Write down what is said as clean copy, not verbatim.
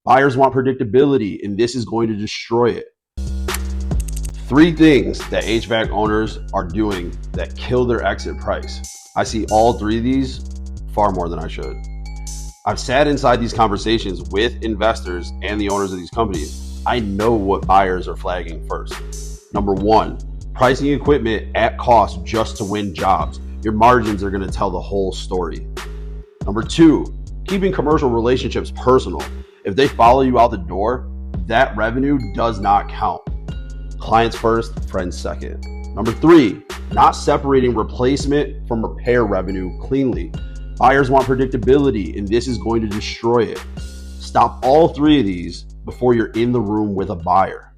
Buyers want predictability, and this is going to destroy it. 3 things that HVAC owners are doing that kill their exit price. I see all 3 of these far more than I should. I've sat inside these conversations with investors and the owners of these companies. I know what buyers are flagging first. Number 1, pricing equipment at cost just to win jobs. Your margins are going to tell the whole story. Number 2, keeping commercial relationships personal. If they follow you out the door, that revenue does not count. Clients first, friends second. Number 3, not separating replacement from repair revenue cleanly. Buyers want predictability, and this is going to destroy it. Stop all 3 of these before you're in the room with a buyer.